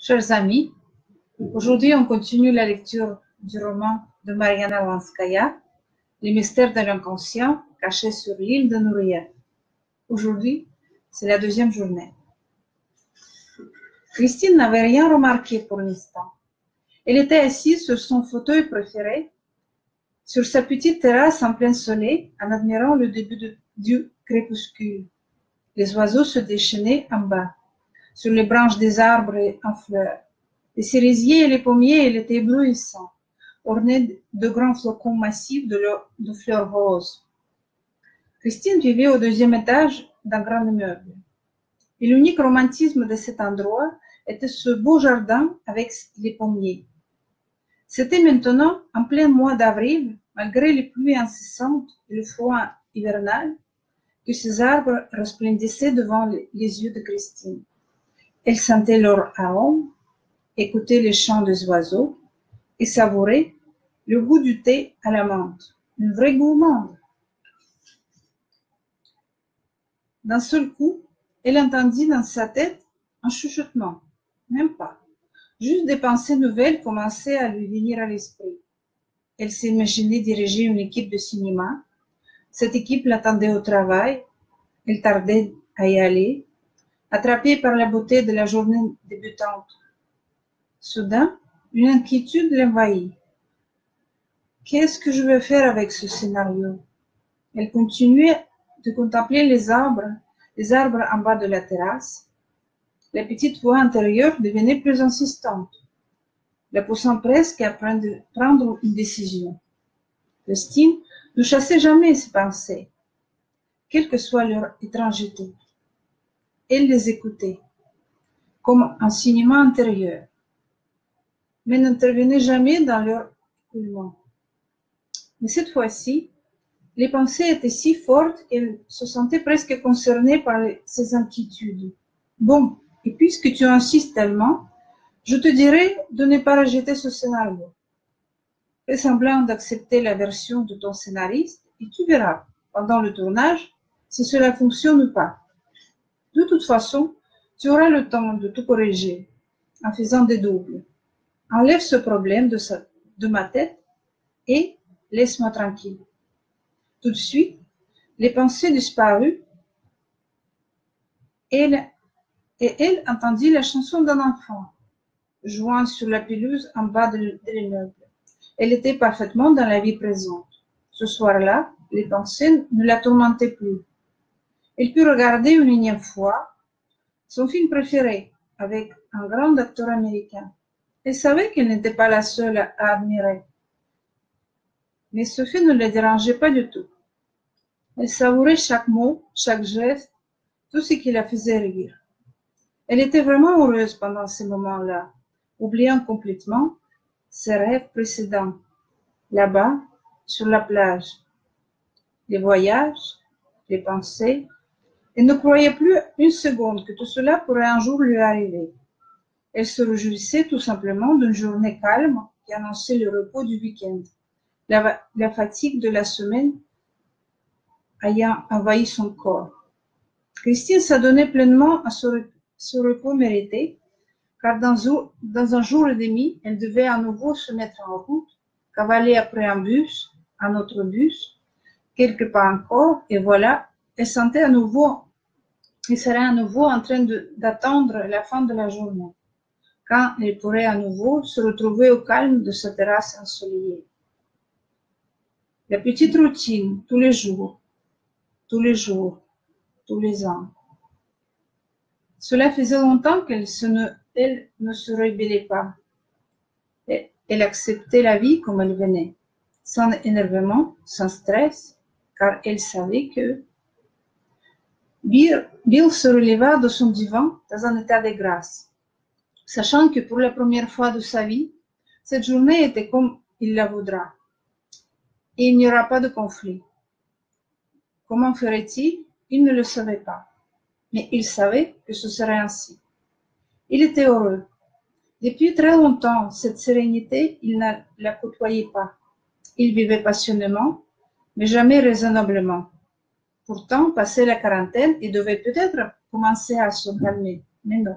Chers amis, aujourd'hui on continue la lecture du roman de Mariana Vanskaya, Les mystères de l'inconscient cachés sur l'île de Nouria. Aujourd'hui, c'est la deuxième journée. Christine n'avait rien remarqué pour l'instant. Elle était assise sur son fauteuil préféré, sur sa petite terrasse en plein soleil, en admirant le début du crépuscule. Les oiseaux se déchaînaient en bas, sur les branches des arbres en fleurs. Les cerisiers et les pommiers étaient éblouissants, ornés de grands flocons massifs de fleurs roses. Christine vivait au deuxième étage d'un grand immeuble. Et l'unique romantisme de cet endroit était ce beau jardin avec les pommiers. C'était maintenant en plein mois d'avril, malgré les pluies incessantes et le froid hivernal, que ces arbres resplendissaient devant les yeux de Christine. Elle sentait leur arôme, écoutait les chants des oiseaux et savourait le goût du thé à la menthe, une vraie gourmande. D'un seul coup, elle entendit dans sa tête un chuchotement, même pas. Juste des pensées nouvelles commençaient à lui venir à l'esprit. Elle s'imaginait diriger une équipe de cinéma. Cette équipe l'attendait au travail. Elle tardait à y aller, attrapée par la beauté de la journée débutante. Soudain, une inquiétude l'envahit. Qu'est-ce que je vais faire avec ce scénario? Elle continuait de contempler les arbres en bas de la terrasse. La petite voix intérieure devenait plus insistante, la poussant presque à prendre une décision. Christine ne chassait jamais ses pensées, quelle que soit leur étrangeté. Elle les écoutait, comme un cinéma intérieur, mais n'intervenait jamais dans leur écoulement. Mais cette fois-ci, les pensées étaient si fortes qu'elle se sentait presque concernée par ses inquiétudes. Bon, et puisque tu insistes tellement, je te dirais de ne pas rejeter ce scénario. Fais semblant d'accepter la version de ton scénariste et tu verras, pendant le tournage, si cela fonctionne ou pas. De toute façon, tu auras le temps de tout corriger en faisant des doubles. Enlève ce problème de ma tête et laisse-moi tranquille. Tout de suite, les pensées disparurent et elle entendit la chanson d'un enfant jouant sur la pelouse en bas de l'immeuble. Elle était parfaitement dans la vie présente. Ce soir-là, les pensées ne la tourmentaient plus. Elle put regarder une énième fois son film préféré avec un grand acteur américain. Elle savait qu'elle n'était pas la seule à admirer. Mais ce fait ne la dérangeait pas du tout. Elle savourait chaque mot, chaque geste, tout ce qui la faisait rire. Elle était vraiment heureuse pendant ces moments-là, oubliant complètement ses rêves précédents, là-bas, sur la plage, les voyages, les pensées. Elle ne croyait plus une seconde que tout cela pourrait un jour lui arriver. Elle se réjouissait tout simplement d'une journée calme qui annonçait le repos du week-end, la fatigue de la semaine ayant envahi son corps. Christine s'adonnait pleinement à ce repos mérité, car dans un jour et demi, elle devait à nouveau se mettre en route, cavaler après un bus, un autre bus, quelques pas encore, et voilà, elle serait à nouveau en train d'attendre la fin de la journée, quand elle pourrait à nouveau se retrouver au calme de sa terrasse ensoleillée. La petite routine, tous les jours, tous les ans. Cela faisait longtemps qu'elle ne se rébellait pas. Elle acceptait la vie comme elle venait, sans énervement, sans stress, car elle savait que Bill se releva de son divan dans un état de grâce, sachant que pour la première fois de sa vie, cette journée était comme il la voudra, et il n'y aura pas de conflit. Comment ferait-il? Il ne le savait pas, mais il savait que ce serait ainsi. Il était heureux. Depuis très longtemps, cette sérénité, il ne la côtoyait pas. Il vivait passionnément, mais jamais raisonnablement. Pourtant, passé la quarantaine, il devait peut-être commencer à se calmer, mais non.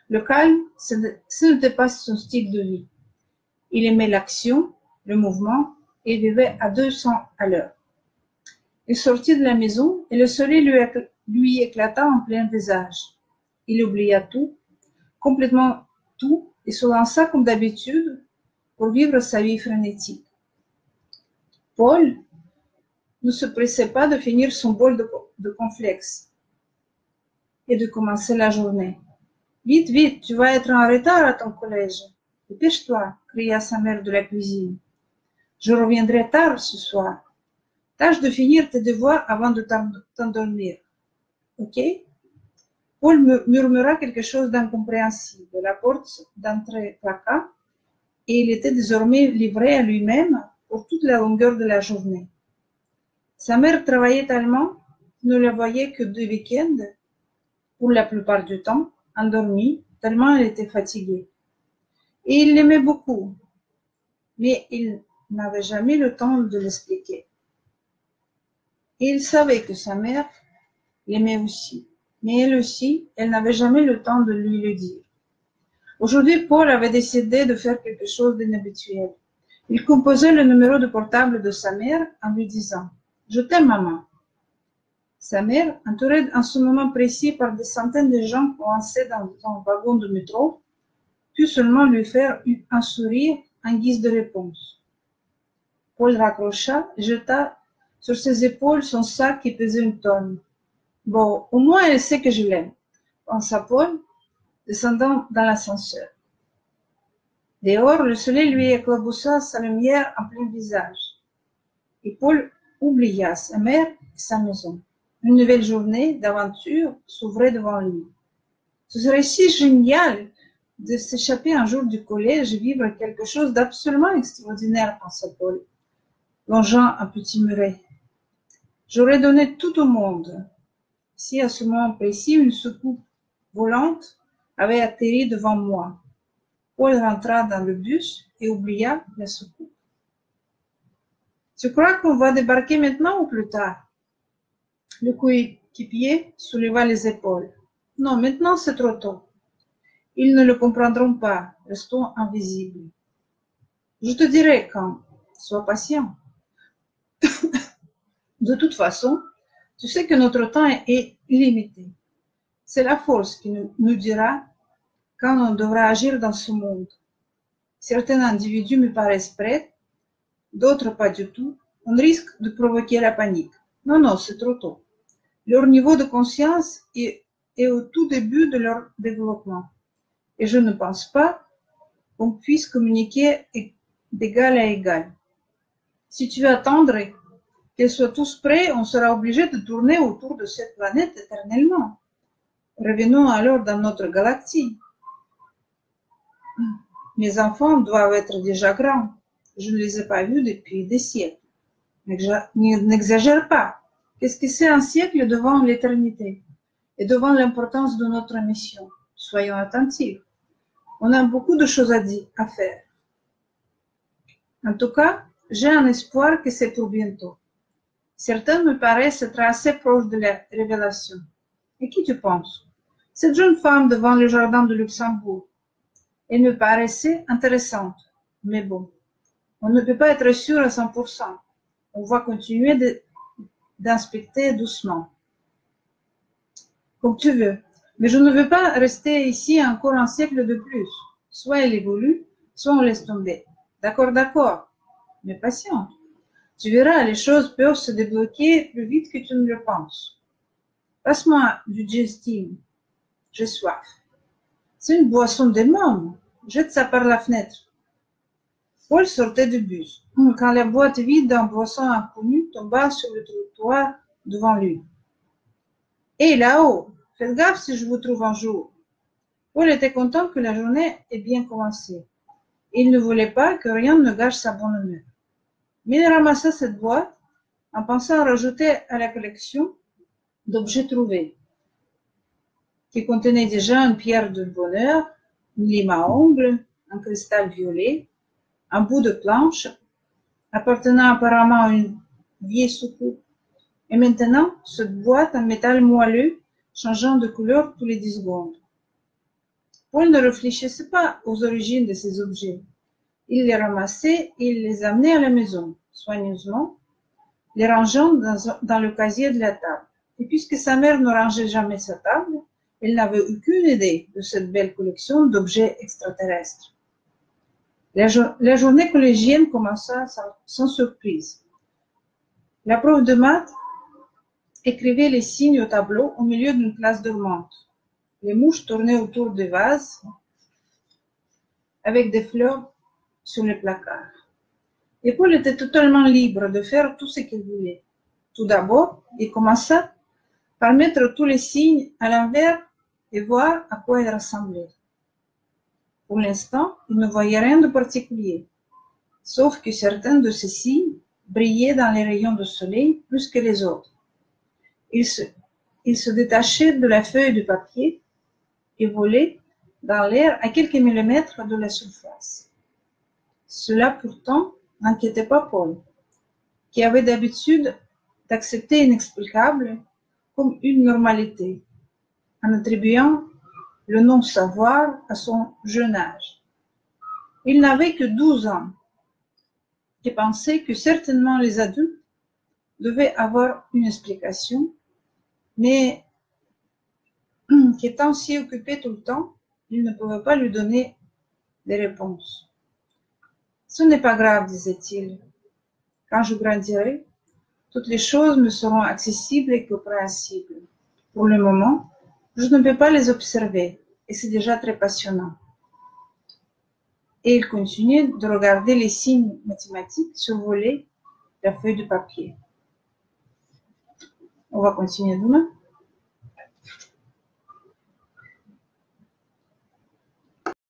Le calme, ce n'était pas son style de vie. Il aimait l'action, le mouvement, et vivait à 200 à l'heure. Il sortit de la maison et le soleil lui éclata en plein visage. Il oublia tout, complètement tout, et se lança comme d'habitude pour vivre sa vie frénétique. Paul ne se pressait pas de finir son bol de cornflakes et de commencer la journée. Vite, vite, tu vas être en retard à ton collège. Dépêche-toi, cria sa mère de la cuisine. Je reviendrai tard ce soir. Tâche de finir tes devoirs avant de t'endormir. Ok? Paul murmura quelque chose d'incompréhensible. La porte d'entrée claqua et il était désormais livré à lui-même pour toute la longueur de la journée. Sa mère travaillait tellement qu'il ne la voyait que de week-end, pour la plupart du temps, endormie, tellement elle était fatiguée. Et il l'aimait beaucoup, mais il n'avait jamais le temps de l'expliquer. Et il savait que sa mère l'aimait aussi, mais elle aussi, elle n'avait jamais le temps de lui le dire. Aujourd'hui, Paul avait décidé de faire quelque chose d'inhabituel. Il composait le numéro de portable de sa mère en lui disant « Je t'aime, maman ». Sa mère, entourée en ce moment précis par des centaines de gens coincés dans son wagon de métro, put seulement lui faire un sourire en guise de réponse. Paul raccrocha et jeta sur ses épaules son sac qui pesait une tonne. « Bon, au moins elle sait que je l'aime », pensa Paul, descendant dans l'ascenseur. Dehors, le soleil lui éclaboussa sa lumière en plein visage. Et Paul oublia sa mère et sa maison. Une nouvelle journée d'aventure s'ouvrait devant lui. Ce serait si génial de s'échapper un jour du collège et vivre quelque chose d'absolument extraordinaire, pensa Paul, longeant un petit muret. J'aurais donné tout au monde si à ce moment précis une soucoupe volante avait atterri devant moi. Paul rentra dans le bus et oublia la soucoupe. Tu crois qu'on va débarquer maintenant ou plus tard? Le coéquipier souleva les épaules. Non, maintenant c'est trop tôt. Ils ne le comprendront pas, restons invisibles. Je te dirai quand. Sois patient. De toute façon, tu sais que notre temps est illimité. C'est la force qui nous dira quand on devra agir dans ce monde. Certains individus me paraissent prêts, d'autres pas du tout. On risque de provoquer la panique. Non, non, c'est trop tôt. Leur niveau de conscience est au tout début de leur développement. Et je ne pense pas qu'on puisse communiquer d'égal à égal. Si tu veux attendre qu'ils soient tous prêts, on sera obligé de tourner autour de cette planète éternellement. Revenons alors dans notre galaxie. Mes enfants doivent être déjà grands. Je ne les ai pas vus depuis des siècles. N'exagère pas. Qu'est-ce que c'est un siècle devant l'éternité et devant l'importance de notre mission? Soyons attentifs. On a beaucoup de choses à faire. En tout cas, j'ai un espoir que c'est pour bientôt. Certains me paraissent être assez proches de la révélation. Et qui tu penses? Cette jeune femme devant le jardin de Luxembourg. Elle me paraissait intéressante. Mais bon, on ne peut pas être sûr à 100%. On va continuer d'inspecter doucement. Comme tu veux. Mais je ne veux pas rester ici encore un siècle de plus. Soit elle évolue, soit on laisse tomber. D'accord, d'accord. Mais patiente. Tu verras, les choses peuvent se débloquer plus vite que tu ne le penses. Passe-moi du digestive. J'ai soif. C'est une boisson des mômes. Jette ça par la fenêtre. Paul sortait du bus, quand la boîte vide d'un boisson inconnu tomba sur le trottoir devant lui. Hé, là-haut, faites gaffe si je vous trouve un jour. Paul était content que la journée ait bien commencé. Il ne voulait pas que rien ne gâche sa bonne humeur. Mais il ramassa cette boîte en pensant rajouter à la collection d'objets trouvés, qui contenait déjà une pierre de bonheur, une lime à ongles, un cristal violet, un bout de planche appartenant apparemment à une vieille soucoupe, et maintenant cette boîte en métal moelleux changeant de couleur tous les 10 secondes. Paul ne réfléchissait pas aux origines de ces objets. Il les ramassait et il les amenait à la maison, soigneusement, les rangeant dans le casier de la table. Et puisque sa mère ne rangeait jamais sa table, elle n'avait aucune idée de cette belle collection d'objets extraterrestres. La journée collégienne commença sans surprise. La prof de maths écrivait les signes au tableau au milieu d'une classe dormante. Les mouches tournaient autour des vases avec des fleurs sur les placards. Et Paul était totalement libre de faire tout ce qu'il voulait. Tout d'abord, il commença par mettre tous les signes à l'envers et voir à quoi ils ressemblaient. Pour l'instant, il ne voyait rien de particulier, sauf que certains de ces signes brillaient dans les rayons du soleil plus que les autres. Ils se détachaient de la feuille de papier et volaient dans l'air à quelques millimètres de la surface. Cela pourtant n'inquiétait pas Paul, qui avait d'habitude d'accepter l'inexplicable comme une normalité, en attribuant le non-savoir à son jeune âge. Il n'avait que 12 ans et pensait que certainement les adultes devaient avoir une explication, mais qu'étant si occupé tout le temps, il ne pouvait pas lui donner des réponses. Ce n'est pas grave, disait-il. Quand je grandirai, toutes les choses me seront accessibles et compréhensibles. Pour le moment, je ne peux pas les observer et c'est déjà très passionnant. Et il continuait de regarder les signes mathématiques survoler la feuille de papier. On va continuer demain.